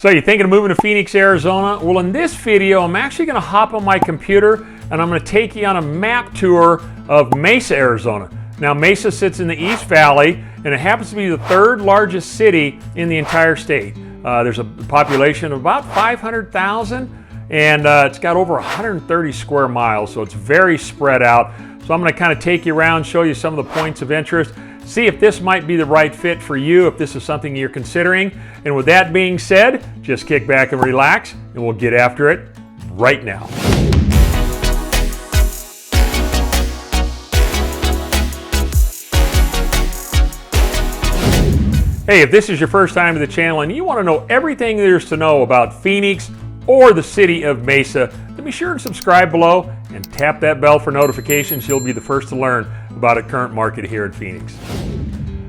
So you're thinking of moving to Phoenix, Arizona? Well, in this video, I'm actually going to hop on my computer and I'm going to take you on a map tour of Mesa, Arizona. Now, Mesa sits in the East Valley, and it happens to be the third largest city in the entire state. There's a population of about 500,000, and it's got over 130 square miles, so it's very spread out. So I'm going to kind of take you around, show you some of the points of interest, see if this might be the right fit for you, if this is something you're considering. And with that being said, just kick back and relax, and we'll get after it right now. Hey, if this is your first time to the channel and you want to know everything there's to know about Phoenix or the city of Mesa, then be sure to subscribe below and tap that bell for notifications. You'll be the first to learn about the current market here in Phoenix.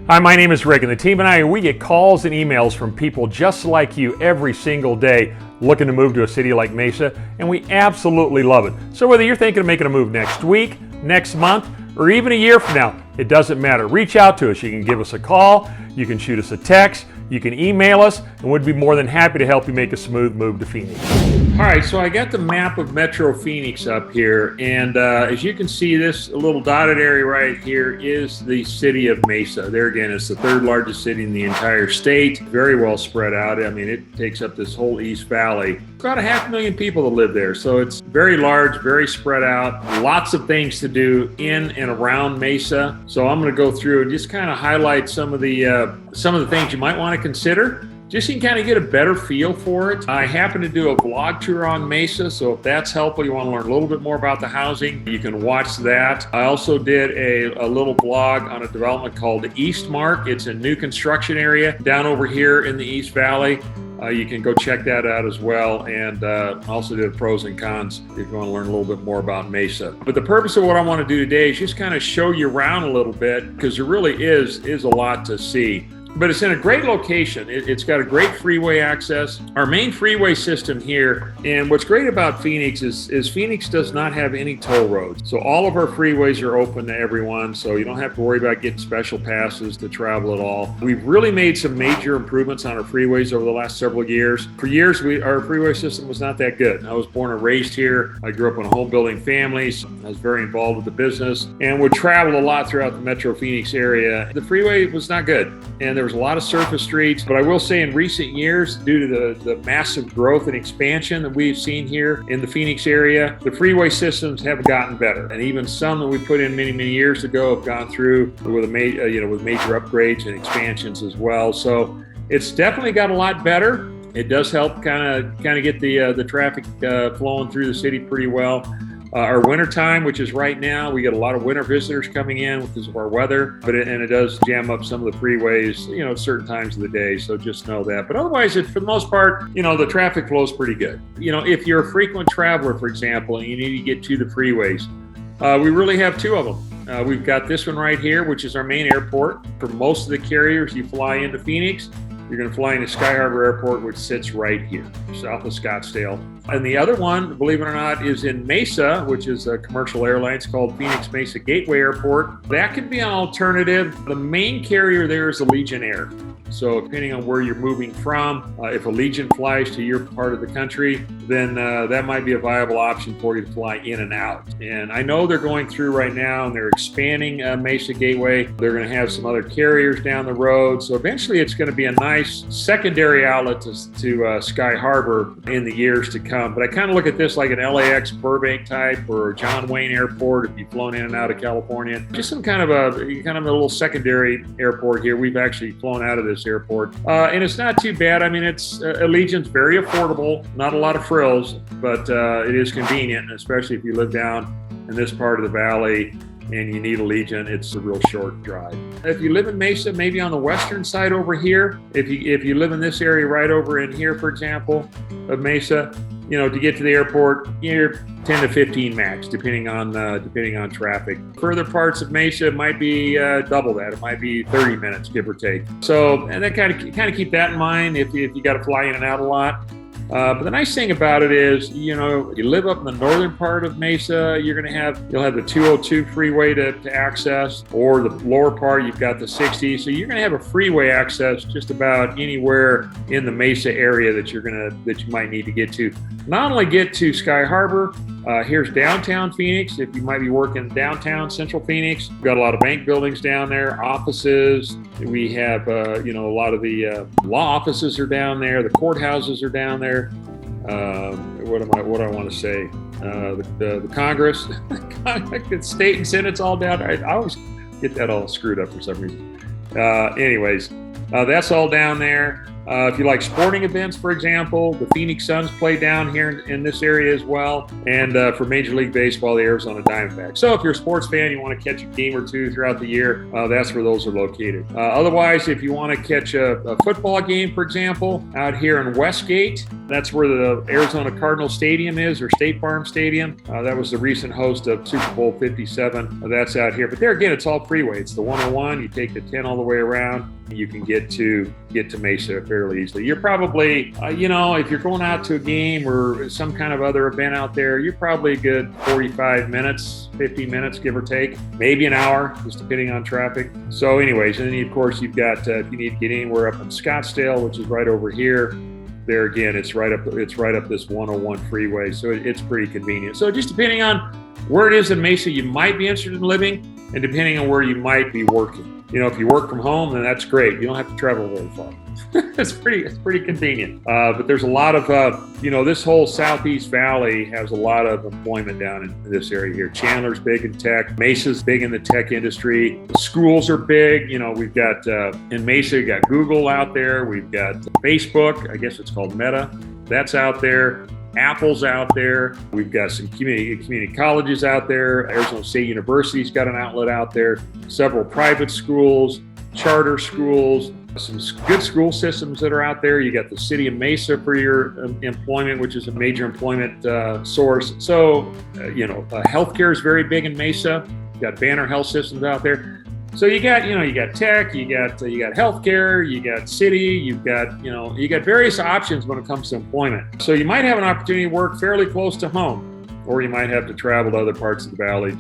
Hi, my name is Rick, and the team and I, we get calls and emails from people just like you every single day looking to move to a city like Mesa, and we absolutely love it. So whether you're thinking of making a move next week, next month, or even a year from now, it doesn't matter. Reach out to us. You can give us a call, you can shoot us a text, you can email us, and we'd be more than happy to help you make a smooth move to Phoenix. All right, so I got the map of Metro Phoenix up here, and as you can see, this little dotted area right here is the city of Mesa. There again, it's the third largest city in the entire state, very well spread out. I mean, it takes up this whole East Valley. About 500,000 people that live there, so it's very large, very spread out. Lots of things to do in and around Mesa. So I'm going to go through and just kind of highlight some of the things you might want to consider, just so you can kind of get a better feel for it. I happen to do a vlog tour on Mesa, so if that's helpful, you want to learn a little bit more about the housing, you can watch that. I also did a little blog on a development called Eastmark. It's a new construction area down over here in the East Valley. You can go check that out as well, and also did pros and cons if you want to learn a little bit more about Mesa. But the purpose of what I want to do today is just kind of show you around a little bit, because there really is a lot to see. But it's in a great location. It's got a great freeway access. Our main freeway system here, and what's great about Phoenix is Phoenix does not have any toll roads. So all of our freeways are open to everyone, so you don't have to worry about getting special passes to travel at all. We've really made some major improvements on our freeways over the last several years. For years, our freeway system was not that good. I was born and raised here. I grew up in a home building family, so I was very involved with the business and would travel a lot throughout the Metro Phoenix area. The freeway was not good, and there was a lot of surface streets, but I will say in recent years, due to the massive growth and expansion that we've seen here in the Phoenix area, the freeway systems have gotten better, and even some that we put in many years ago have gone through with with major upgrades and expansions as well. So it's definitely got a lot better. It does help kind of get the traffic flowing through the city pretty well. Our winter time, which is right now, we get a lot of winter visitors coming in because of our weather, and it does jam up some of the freeways, at certain times of the day. So just know that. But otherwise, for the most part, the traffic flow is pretty good. If you're a frequent traveler, for example, and you need to get to the freeways, we really have two of them. We've got this one right here, which is our main airport. For most of the carriers, you fly into Phoenix, you're going to fly into Sky Harbor Airport, which sits right here, south of Scottsdale. And the other one, believe it or not, is in Mesa, which is a commercial airline. It's called Phoenix Mesa Gateway Airport. That could be an alternative. The main carrier there is Allegiant Air. So depending on where you're moving from, if Allegiant flies to your part of the country, then that might be a viable option for you to fly in and out. And I know they're going through right now, and they're expanding Mesa Gateway. They're going to have some other carriers down the road. So eventually it's going to be a nice secondary outlet to Sky Harbor in the years to come. But I kind of look at this like an LAX Burbank type or John Wayne Airport if you've flown in and out of California. Just some kind of a little secondary airport here. We've actually flown out of this airport, and it's not too bad. I mean, it's Allegiant's very affordable, not a lot of frills, but it is convenient, especially if you live down in this part of the valley and you need Allegiant. It's a real short drive. If you live in Mesa, maybe on the western side over here, if you live in this area right over in here, for example, of Mesa, to get to the airport, you're 10 to 15 max, depending on traffic. Further parts of Mesa, it might be double that. It might be 30 minutes, give or take. So, and then kind of keep that in mind if you got to fly in and out a lot. But the nice thing about it is, you live up in the northern part of Mesa, you'll have the 202 freeway to access, or the lower part, you've got the 60. So you're going to have a freeway access just about anywhere in the Mesa area that you might need to get to. Not only get to Sky Harbor, here's downtown Phoenix. If you might be working downtown Central Phoenix, we've got a lot of bank buildings down there, offices. We have, a lot of the law offices are down there. The courthouses are down there. What do I want to say? The Congress, the state and Senate's all down there. I always get that all screwed up for some reason. Anyways, that's all down there. If you like sporting events, for example, the Phoenix Suns play down here in this area as well. And for Major League Baseball, the Arizona Diamondbacks. So if you're a sports fan, you want to catch a game or two throughout the year, that's where those are located. Otherwise, if you want to catch a football game, for example, out here in Westgate, that's where the Arizona Cardinal Stadium is, or State Farm Stadium. That was the recent host of Super Bowl 57. That's out here. But there again, it's all freeway. It's the 101. You take the 10 all the way around. You can get to Mesa fairly easily. You're probably, if you're going out to a game or some kind of other event out there, you're probably a good 45 minutes, 50 minutes, give or take, maybe an hour, just depending on traffic. So anyways, and then of course you've got, if you need to get anywhere up in Scottsdale, which is right over here, there again, it's right up this 101 freeway. So it's pretty convenient. So just depending on where it is in Mesa you might be interested in living, and depending on where you might be working. If you work from home, then that's great. You don't have to travel very far. It's pretty convenient. But there's a lot of, this whole Southeast Valley has a lot of employment down in this area here. Chandler's big in tech. Mesa's big in the tech industry. The schools are big. We've got, in Mesa, we've got Google out there. We've got Facebook. I guess it's called Meta. That's out there. Apple's out there. We've got some community colleges out there. Arizona State University's got an outlet out there. Several private schools, charter schools, some good school systems that are out there. You got the city of Mesa for your employment, which is a major employment source. So, healthcare is very big in Mesa. You've got Banner Health Systems out there. So you got tech, you got healthcare, you got city, you got various options when it comes to employment. So you might have an opportunity to work fairly close to home, or you might have to travel to other parts of the valley. It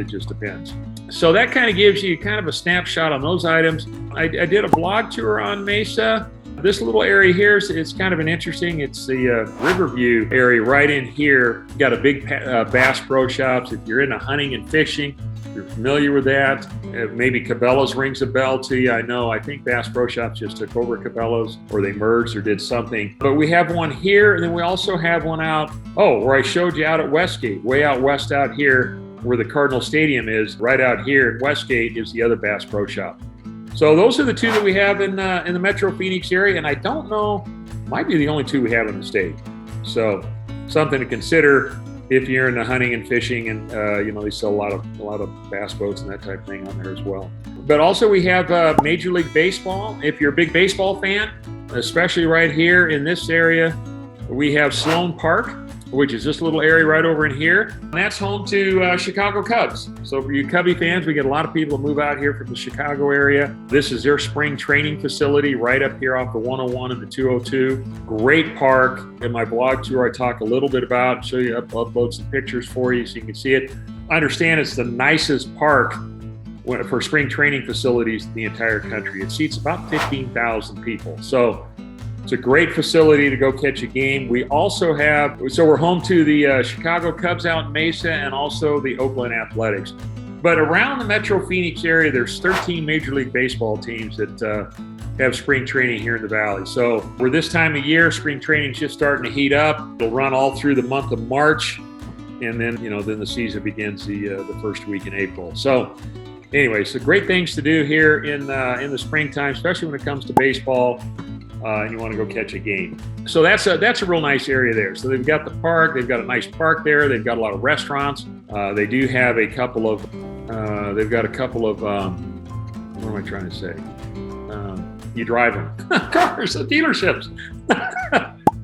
just depends. So that kind of gives you kind of a snapshot on those items. I did a blog tour on Mesa. This little area here is kind of an interesting, it's the Riverview area right in here. You got a big Bass Pro Shops. If you're into hunting and fishing, you're familiar with that. Maybe Cabela's rings a bell to you. I think Bass Pro Shops just took over Cabela's, or they merged or did something. But we have one here, and then we also have one out, where I showed you out at Westgate, way out west out here, where the Cardinal Stadium is. Right out here in Westgate is the other Bass Pro Shop. So those are the two that we have in the Metro Phoenix area, and I don't know, might be the only two we have in the state. So something to consider if you're into hunting and fishing, and they sell a lot of bass boats and that type of thing on there as well. But also we have Major League Baseball. If you're a big baseball fan, especially right here in this area, we have Sloan Park, which is this little area right over in here. And that's home to Chicago Cubs. So for you Cubby fans, we get a lot of people who move out here from the Chicago area. This is their spring training facility right up here off the 101 and the 202. Great park. In my blog tour, I talk a little bit about, show you, upload some pictures for you so you can see it. I understand it's the nicest park for spring training facilities in the entire country. It seats about 15,000 people. So it's a great facility to go catch a game. We also have, so we're home to the Chicago Cubs out in Mesa, and also the Oakland Athletics. But around the Metro Phoenix area, there's 13 Major League Baseball teams that have spring training here in the Valley. So for this time of year, spring training's just starting to heat up. It'll run all through the month of March, and then then the season begins the first week in April. So anyway, so great things to do here in the springtime, especially when it comes to baseball. And you want to go catch a game. So that's a real nice area there. So they've got the park, they've got a nice park there, they've got a lot of restaurants. They do have a couple of, what am I trying to say? You drive them. Cars, dealerships.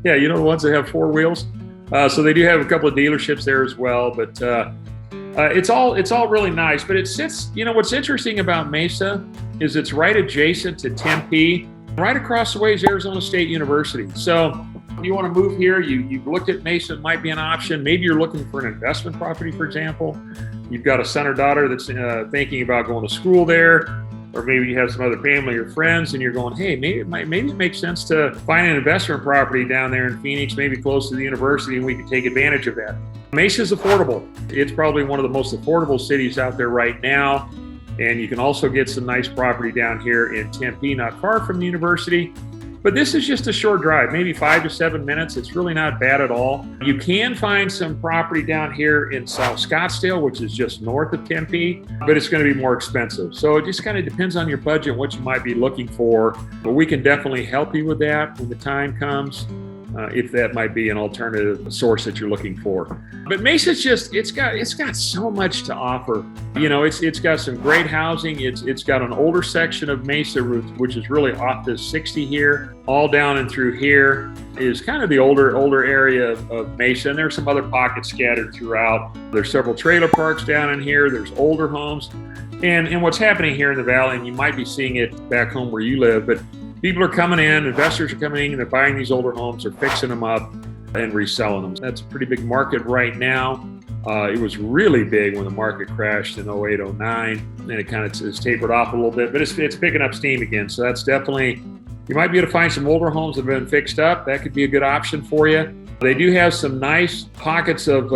Yeah, the ones that have four wheels. So they do have a couple of dealerships there as well, but it's all really nice. But it sits, what's interesting about Mesa is it's right adjacent to Tempe. Right across the way is Arizona State University. So You want to move here, you've looked at Mesa, it might be an option. Maybe you're looking for an investment property, for example. You've got a son or daughter that's thinking about going to school there, or maybe you have some other family or friends and you're going, hey, maybe it makes sense to find an investment property down there in Phoenix, maybe close to the university, and we can take advantage of that. Mesa is affordable. It's probably one of the most affordable cities out there right now. And you can also get some nice property down here in Tempe, not far from the university. But this is just a short drive, maybe 5 to 7 minutes. It's really not bad at all. You can find some property down here in South Scottsdale, which is just north of Tempe, but it's going to be more expensive. So it just kind of depends on your budget, what you might be looking for. But we can definitely help you with that when the time comes, if that might be an alternative source that you're looking for. But Mesa's just, it's got so much to offer. You know, it's got some great housing. It's got an older section of Mesa, which is really off this 60 here. All down and through here is kind of the older area of Mesa, and there's some other pockets scattered throughout. There's several trailer parks down in here. There's older homes. And what's happening here in the valley, and you might be seeing it back home where you live, but people are coming in, investors are coming in, and they're buying these older homes, they're fixing them up and reselling them. That's a pretty big market right now. It was really big when the market crashed in 08, 09, and it kind of has tapered off a little bit, but it's picking up steam again. So that's definitely, you might be able to find some older homes that have been fixed up. That could be a good option for you. They do have some nice pockets of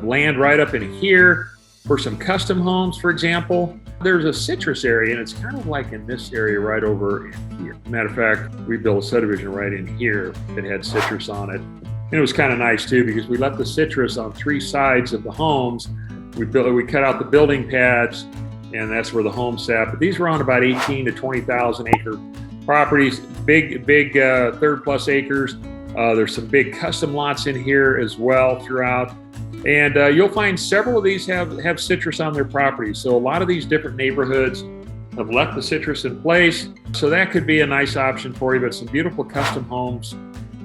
land right up in here for some custom homes, for example. There's a citrus area, and it's kind of like in this area right over in here. Matter of fact, we built a subdivision right in here that had citrus on it. And it was kind of nice too, because we left the citrus on 3 sides of the homes. We cut out the building pads, and that's where the homes sat. But these were on about 18 to 20,000 acre properties, big 30+ acres. There's some big custom lots in here as well throughout. And you'll find several of these have citrus on their properties. So a lot of these different neighborhoods have left the citrus in place. So that could be a nice option for you. But some beautiful custom homes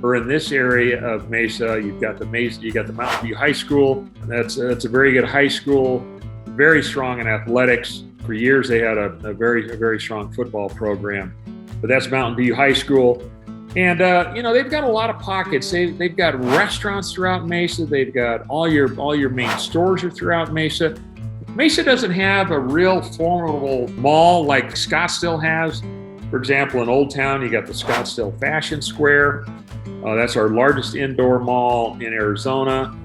are in this area of Mesa. You've got the Mountain View High School. That's a very good high school, very strong in athletics. For years they had a very strong football program. But that's Mountain View High School. And, you know, they've got a lot of pockets. They've got restaurants throughout Mesa. They've got all your main stores are throughout Mesa. Mesa doesn't have a real formidable mall like Scottsdale has. For example, in Old Town, you got the Scottsdale Fashion Square. That's our largest indoor mall in Arizona.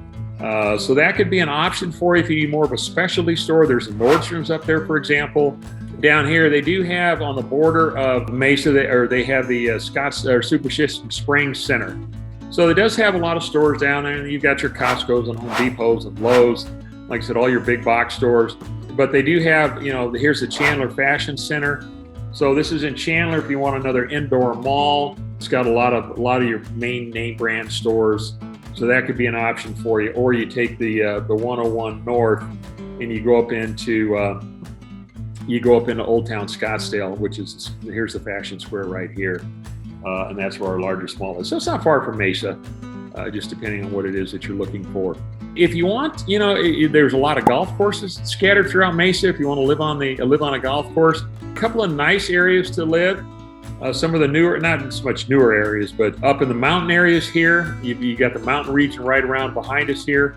So that could be an option for you if you need more of a specialty store. There's a Nordstrom's up there, for example. Down here, they do have on the border of Mesa, they have the Super Springs Center. So it does have a lot of stores down there. You've got your Costco's and Home Depot's and Lowe's, like I said, all your big box stores. But they do have, you know, here's the Chandler Fashion Center. So this is in Chandler if you want another indoor mall. It's got a lot of your main name brand stores. So that could be an option for you. Or you take the 101 North and you go up into Old Town Scottsdale, which is, here's the Fashion Square right here. And that's where our largest mall is. So it's not far from Mesa, just depending on what it is that you're looking for. If you want, you know, there's a lot of golf courses scattered throughout Mesa. If you want to live on a golf course, a couple of nice areas to live. Some of the newer, not so much newer areas, but up in the mountain areas here, you got the mountain region right around behind us here.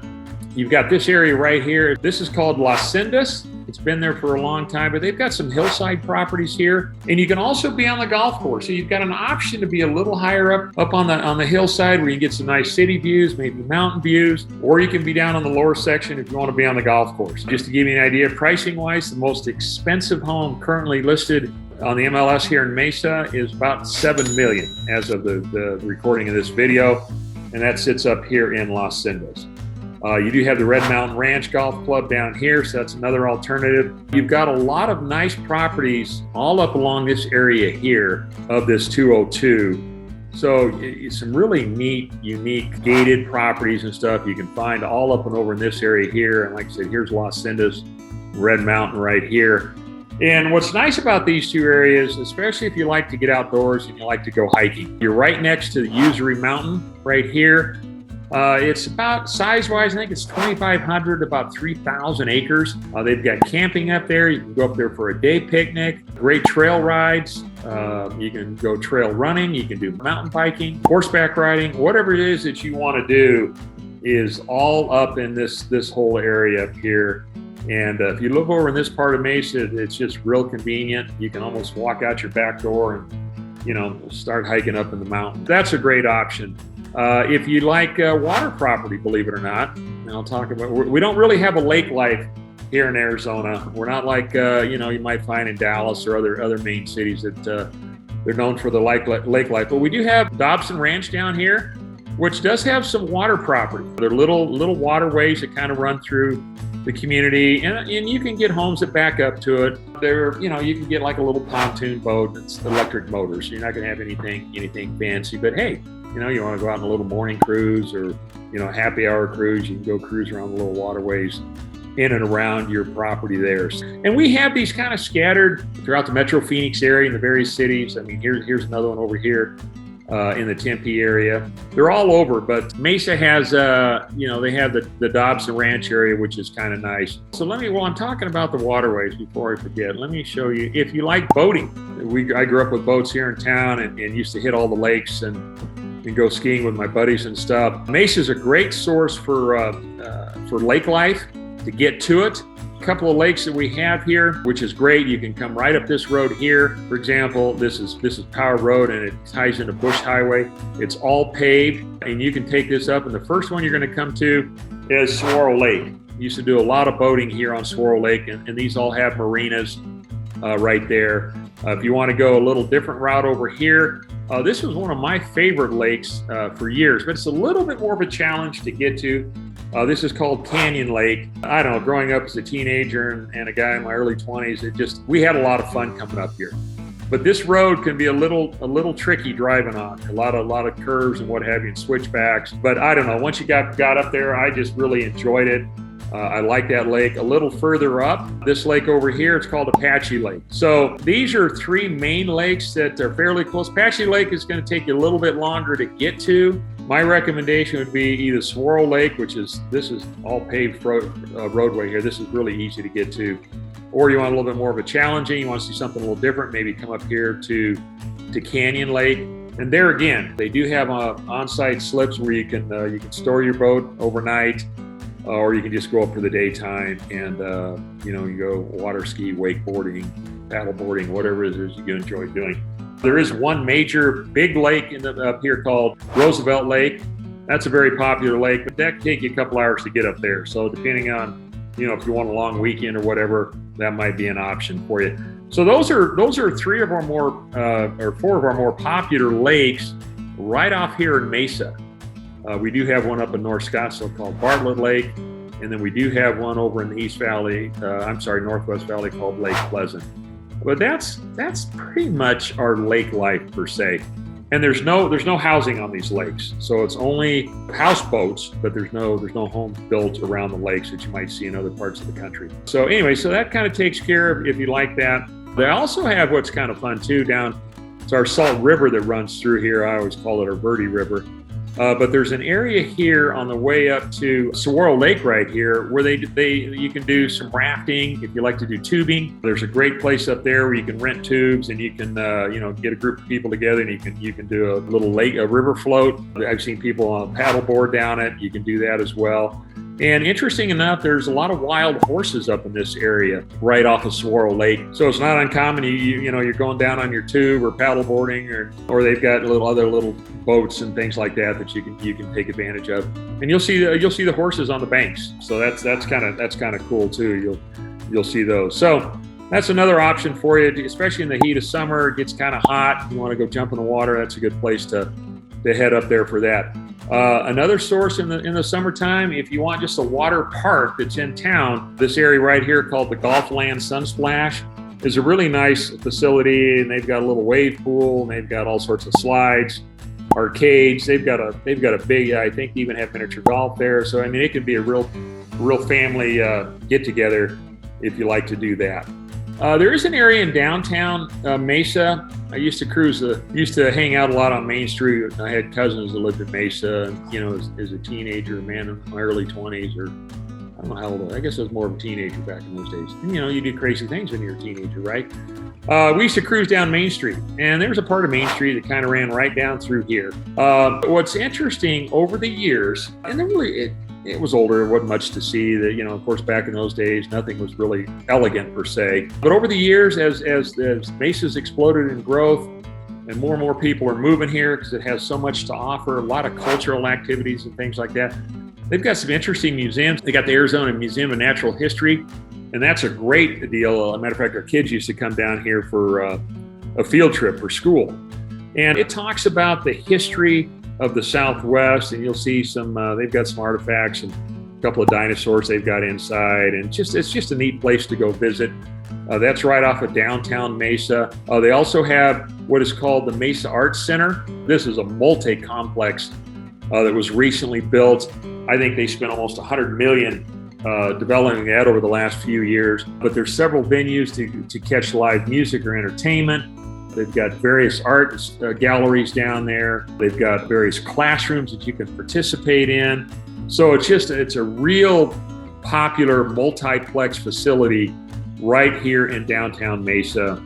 You've got this area right here. This is called Las Sendas. It's been there for a long time, but they've got some hillside properties here. And you can also be on the golf course. So you've got an option to be a little higher up on the hillside where you get some nice city views, maybe mountain views, or you can be down on the lower section if you want to be on the golf course. Just to give you an idea, pricing wise, the most expensive home currently listed on the MLS here in Mesa is about $7 million as of the recording of this video. And that sits up here in Las Sendas. You do have the Red Mountain Ranch Golf Club down here, so that's another alternative. You've got a lot of nice properties all up along this area here of this 202. So some really neat, unique gated properties and stuff you can find all up and over in this area here. And like I said, here's Las Sendas, Red Mountain right here. And what's nice about these two areas, especially if you like to get outdoors and you like to go hiking, you're right next to the Usury Mountain right here. It's about size-wise, I think it's 2,500 to about 3,000 acres. They've got camping up there. You can go up there for a day picnic, great trail rides. You can go trail running. You can do mountain biking, horseback riding, whatever it is that you want to do is all up in this whole area up here. And if you look over in this part of Mesa, it's just real convenient. You can almost walk out your back door and, start hiking up in the mountain. That's a great option. If you like water property, believe it or not, and I'll talk about, we don't really have a lake life here in Arizona. We're not like, you might find in Dallas or other main cities that they're known for the lake life. But we do have Dobson Ranch down here, which does have some water property. They're little waterways that kind of run through the community, and you can get homes that back up to it. You can get like a little pontoon boat that's electric motors. So you're not going to have anything fancy, but hey, you want to go out on a little morning cruise or, happy hour cruise. You can go cruise around the little waterways in and around your property there. And we have these kind of scattered throughout the Metro Phoenix area in the various cities. I mean, here's another one over here in the Tempe area. They're all over, but Mesa has, they have the Dobson Ranch area, which is kind of nice. So while I'm talking about the waterways, before I forget, let me show you, if you like boating. I grew up with boats here in town and used to hit all the lakes and go skiing with my buddies and stuff. Mesa is a great source for lake life, to get to it. A couple of lakes that we have here, which is great. You can come right up this road here. For example, this is Power Road and it ties into Bush Highway. It's all paved and you can take this up. And the first one you're going to come to is Saguaro Lake. Used to do a lot of boating here on Saguaro Lake, and these all have marinas right there. If you want to go a little different route over here, this was one of my favorite lakes for years, but it's a little bit more of a challenge to get to. This is called Canyon Lake. I don't know, growing up as a teenager and a guy in my early 20s, we had a lot of fun coming up here. But this road can be a little tricky driving on. A lot of curves and what have you, and switchbacks. But I don't know, once you got up there, I just really enjoyed it. I like that lake. A little further up, this lake over here, it's called Apache Lake. So these are three main lakes that are fairly close. Apache Lake is going to take you a little bit longer to get to. My recommendation would be either Saguaro Lake, this is all paved roadway here. This is really easy to get to. Or you want a little bit more of a challenging, you want to see something a little different, maybe come up here to Canyon Lake. And there again, they do have on-site slips where you can store your boat overnight, or you can just go up for the daytime and you go water ski, wakeboarding, paddleboarding, whatever it is you enjoy doing. There is one major big lake up here called Roosevelt Lake. That's a very popular lake, but that can take you a couple hours to get up there. So depending on, if you want a long weekend or whatever, that might be an option for you. So those are three of our more, or four of our more popular lakes right off here in Mesa. We do have one up in North Scottsdale called Bartlett Lake, and then we do have one over in the Northwest Valley called Lake Pleasant. But that's pretty much our lake life per se. And there's no housing on these lakes, so it's only houseboats, but there's no homes built around the lakes that you might see in other parts of the country. So anyway, so that kind of takes care of if you like that. They also have what's kind of fun too it's our Salt River that runs through here. I always call it our Verde River. But there's an area here on the way up to Saguaro Lake right here where you can do some rafting if you like to do tubing. There's a great place up there where you can rent tubes and you can get a group of people together and you can do a river float. I've seen people on a paddleboard down it. You can do that as well. And interesting enough, there's a lot of wild horses up in this area right off of Saguaro Lake. So it's not uncommon you're going down on your tube or paddleboarding or they've got other little boats and things like that you can take advantage of. And you'll see the horses on the banks. So that's kind of cool too. You'll see those. So that's another option for you, especially in the heat of summer. It gets kind of hot. You want to go jump in the water. That's a good place to head up there for that. Another source in the summertime, if you want just a water park that's in town, this area right here called the Golfland Sunsplash is a really nice facility, and they've got a little wave pool, and they've got all sorts of slides, arcades. They've got a big, I think they even have miniature golf there. So I mean, it could be a real family get together if you like to do that. There is an area in downtown Mesa. I used to hang out a lot on Main Street. I had cousins that lived in Mesa, and, you know, as a teenager, man, in my early 20s, or I don't know how old. I guess I was more of a teenager back in those days. And, you know, you do crazy things when you're a teenager, right? We used to cruise down Main Street, and there's a part of Main Street that kind of ran right down through here. What's interesting over the years, and then really it was older, it wasn't much to see. That, you know, of course, back in those days, nothing was really elegant per se. But over the years, as Mesa's exploded in growth, and more people are moving here because it has so much to offer, a lot of cultural activities and things like that. They've got some interesting museums. They got the Arizona Museum of Natural History, and that's a great deal. As a matter of fact, our kids used to come down here for a field trip for school. And it talks about the history of the Southwest, and you'll see some, they've got some artifacts and a couple of dinosaurs they've got inside, and it's just a neat place to go visit. That's right off of downtown Mesa. They also have what is called the Mesa Arts Center. This is a multi-complex that was recently built. I think they spent almost $100 million developing that over the last few years. But there's several venues to catch live music or entertainment. They've got various art galleries down there. They've got various classrooms that you can participate in. So it's a real popular multiplex facility right here in downtown Mesa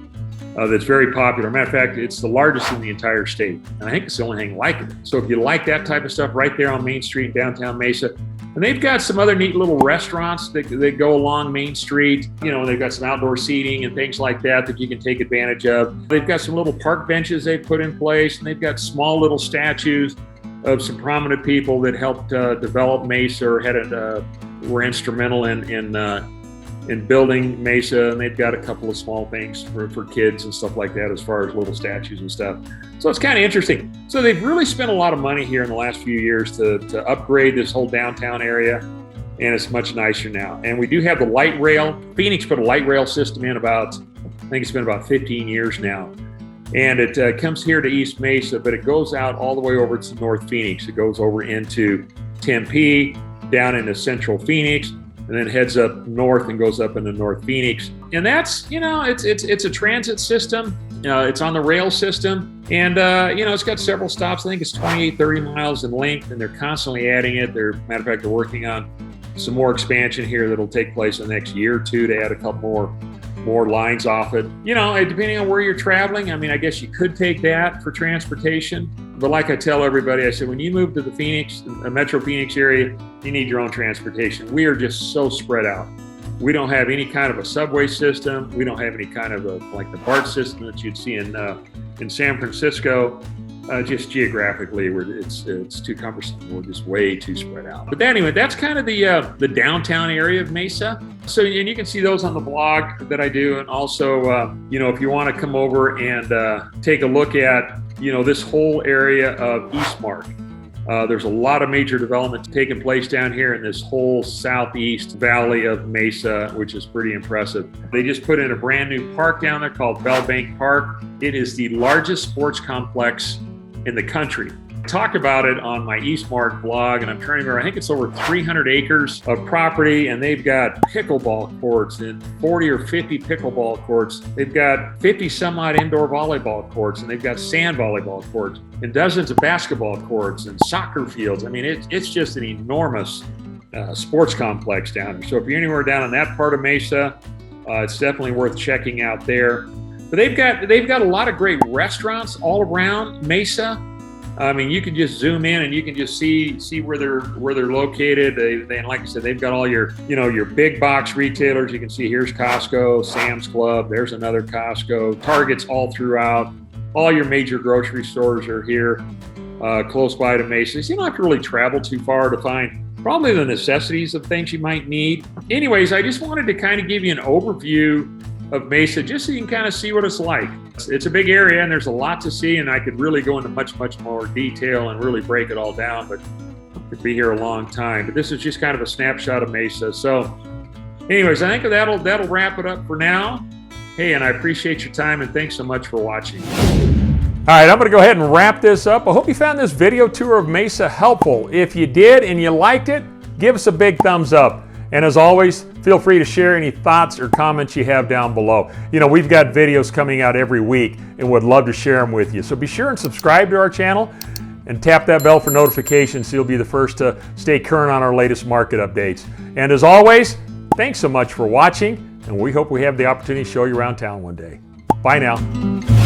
that's very popular. Matter of fact, it's the largest in the entire state. And I think it's the only thing like it. So if you like that type of stuff, right there on Main Street in downtown Mesa. And they've got some other neat little restaurants that go along Main Street. You know, they've got some outdoor seating and things like that you can take advantage of. They've got some little park benches they've put in place, and they've got small little statues of some prominent people that helped develop Mesa or were instrumental in building Mesa. And they've got a couple of small things for kids and stuff like that, as far as little statues and stuff. So it's kind of interesting. So they've really spent a lot of money here in the last few years to upgrade this whole downtown area, and it's much nicer now. And we do have the light rail. Phoenix put a light rail system in I think it's been about 15 years now. And it comes here to East Mesa, but it goes out all the way over to North Phoenix. It goes over into Tempe, down into Central Phoenix, and then heads up north and goes up into North Phoenix. And that's, you know, it's a transit system. It's on the rail system, and you know, it's got several stops. I think it's 28, 30 miles in length, and they're constantly adding it. Matter of fact, they're working on some more expansion here that'll take place in the next year or two to add a couple more lines off it. You know, depending on where you're traveling, I mean, I guess you could take that for transportation. But like I tell everybody, I said, when you move to the Metro Phoenix area, you need your own transportation. We are just so spread out. We don't have any kind of a subway system. We don't have any kind of like the BART system that you'd see in San Francisco. Just geographically, it's too cumbersome. We're just way too spread out. But anyway, that's kind of the downtown area of Mesa. So, and you can see those on the blog that I do. And also, you know, if you want to come over and take a look at, you know, this whole area of Eastmark. There's a lot of major development taking place down here in this whole southeast valley of Mesa, which is pretty impressive. They just put in a brand new park down there called Bell Bank Park. It is the largest sports complex in the country. I talk about it on my Eastmark blog, and I'm trying to remember, I think it's over 300 acres of property, and they've got pickleball courts and 40 or 50 pickleball courts. They've got 50 some odd indoor volleyball courts, and they've got sand volleyball courts and dozens of basketball courts and soccer fields. I mean, it's just an enormous sports complex down there. So if you're anywhere down in that part of Mesa, it's definitely worth checking out there. But they've got a lot of great restaurants all around Mesa. I mean, you can just zoom in and you can just see where they're located. They like I said, they've got all your big box retailers. You can see here's Costco, Sam's Club. There's another Costco. Target's all throughout. All your major grocery stores are here, close by to Mesa. So you don't have to really travel too far to find probably the necessities of things you might need. Anyways, I just wanted to kind of give you an overview of Mesa, just so you can kind of see what it's like. It's a big area and there's a lot to see, and I could really go into much more detail and really break it all down, but could be here a long time. But this is just kind of a snapshot of Mesa. So anyways, I think that'll wrap it up for now. Hey, and I appreciate your time, and thanks so much for watching. All right, I'm going to go ahead and wrap this up. I hope you found this video tour of Mesa helpful. If you did and you liked it, give us a big thumbs up. And as always, feel free to share any thoughts or comments you have down below. You know, we've got videos coming out every week and would love to share them with you. So be sure and subscribe to our channel and tap that bell for notifications so you'll be the first to stay current on our latest market updates. And as always, thanks so much for watching, and we hope we have the opportunity to show you around town one day. Bye now.